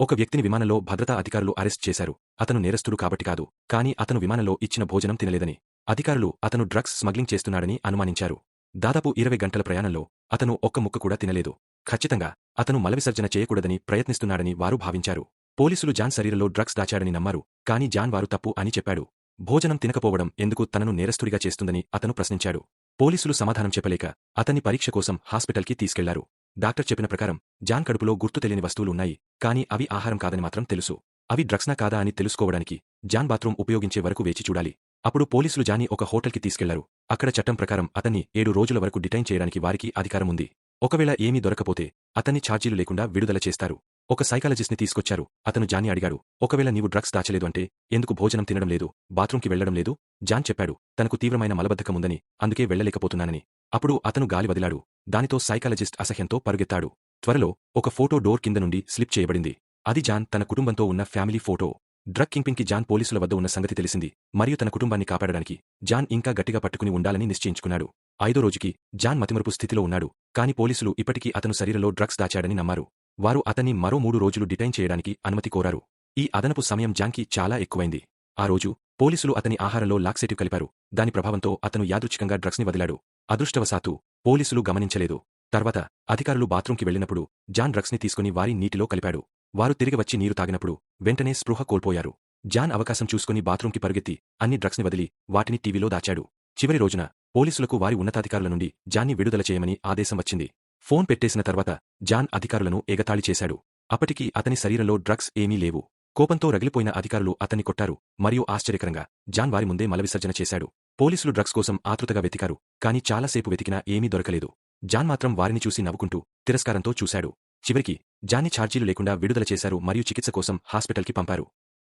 ఒక వ్యక్తిని విమానంలో భద్రతా అధికారులు అరెస్ట్ చేశారు. అతను నేరస్తుడు కాబట్టి కాదు, కానీ అతను విమానంలో ఇచ్చిన భోజనం తినలేదని. అధికారులు అతను డ్రగ్స్ స్మగ్లింగ్ చేస్తున్నాడని అనుమానించారు. దాదాపు 20 గంటల ప్రయాణంలో అతను ఒక్క ముక్క కూడా తినలేదు. ఖచ్చితంగా అతను మలవిసర్జన చేయకూడదని ప్రయత్నిస్తున్నాడని వారు భావించారు. పోలీసులు జాన్ శరీరంలో డ్రగ్స్ దాచాడని నమ్మారు, కానీ జాన్ వారు తప్పు అని చెప్పాడు. భోజనం తినకపోవడం ఎందుకు తనను నేరస్తుడిగా చేస్తుందని అతను ప్రశ్నించాడు. పోలీసులు సమాధానం చెప్పలేక అతన్ని పరీక్ష కోసం హాస్పిటల్కి తీసుకెళ్లారు. డాక్టర్ చెప్పిన ప్రకారం జాన్ కడుపులో గుర్తు తెలియని వస్తువులు ఉన్నాయి, కానీ అవి ఆహారం కాదని మాత్రం తెలుసు. అవి డ్రగ్స్నా కాదా అని తెలుసుకోవడానికి జాన్ బాత్రూం ఉపయోగించే వరకు వేచి చూడాలి. అప్పుడు పోలీసులు జాన్ని ఒక హోటల్కి తీసుకెళ్లారు. అక్కడ చట్టం ప్రకారం అతన్ని 7 రోజుల వరకు డిటైన్ చేయడానికి వారికి అధికారం ఉంది. ఒకవేళ ఏమీ దొరకపోతే అతన్ని ఛార్జీలు లేకుండా విడుదల చేస్తారు. ఒక సైకాలజిస్ట్ని తీసుకొచ్చారు. అతను జాన్ని అడిగాడు, ఒకవేళ నీవు డ్రగ్స్ దాచలేదు అంటే ఎందుకు భోజనం తినడం లేదు, బాత్రూంకి వెళ్లడం లేదు? జాన్ చెప్పాడు, తనకు తీవ్రమైన మలబద్ధకముందని, అందుకే వెళ్లలేకపోతున్నానని. అప్పుడు అతను గాలి వదిలాడు. దానితో సైకాలజిస్ట్ అసహ్యంతో పరుగెత్తాడు. త్వరలో ఒక ఫోటో డోర్ కింద నుండి స్లిప్ చేయబడింది. అది జాన్ తన కుటుంబంతో ఉన్న ఫ్యామిలీ ఫోటో. డ్రగ్ కింగ్పిన్కి జాన్ పోలీసుల వద్ద ఉన్న సంగతి తెలిసింది, మరియు తన కుటుంబాన్ని కాపాడడానికి జాన్ ఇంకా గట్టిగా పట్టుకుని ఉండాలని నిశ్చయించుకున్నాడు. 5వ రోజుకి జాన్ మతిమరుపు స్థితిలో ఉన్నాడు, కాని పోలీసులు ఇప్పటికీ అతను శరీరంలో డ్రగ్స్ దాచాడని నమ్మారు. వారు అతన్ని మరో 3 రోజులు డిటైన్ చేయడానికి అనుమతి కోరారు. ఈ అదనపు సమయం జాన్కి చాలా ఎక్కువైంది. ఆ రోజు పోలీసులు అతని ఆహారంలో లాక్సేటివ్ కలిపారు. దాని ప్రభావంతో అతను యాదృచ్ఛికంగా డ్రగ్స్ని వదిలాడు. అదృష్టవశాత్తు పోలీసులు గమనించలేదు. తర్వాత అధికారులు బాత్రూంకి వెళ్లినప్పుడు జాన్ డ్రగ్స్ని తీసుకుని వారి నీటిలో కలిపాడు. వారు తిరిగి వచ్చి నీరు తాగినప్పుడు వెంటనే స్పృహ కోల్పోయారు. జాన్ అవకాశం చూసుకుని బాత్రూంకి పరుగెత్తి అన్ని డ్రగ్స్ని వదిలి వాటిని టీవీలో దాచాడు. చివరి రోజున పోలీసులకు వారి ఉన్నతాధికారుల నుండి జాన్ని విడుదల చేయమని ఆదేశం వచ్చింది. ఫోన్ పెట్టేసిన తర్వాత జాన్ అధికారులను ఎగతాళి చేశాడు. అప్పటికీ అతని శరీరంలో డ్రగ్స్ ఏమీ లేవు. కోపంతో రగిలిపోయిన అధికారులు అతన్ని కొట్టారు, మరియు ఆశ్చర్యకరంగా జాన్ వారి ముందే మలవిసర్జన చేశాడు. పోలీసులు డ్రగ్స్ కోసం ఆతృతగా వెతికారు, కానీ చాలాసేపు వెతికినా ఏమీ దొరకలేదు. జాన్ మాత్రం వారిని చూసి నవ్వుకుంటూ తిరస్కారంతో చూశాడు. చివరికి జాన్ని ఛార్జీలు లేకుండా విడుదల చేశారు మరియు చికిత్స కోసం హాస్పిటల్కి పంపారు.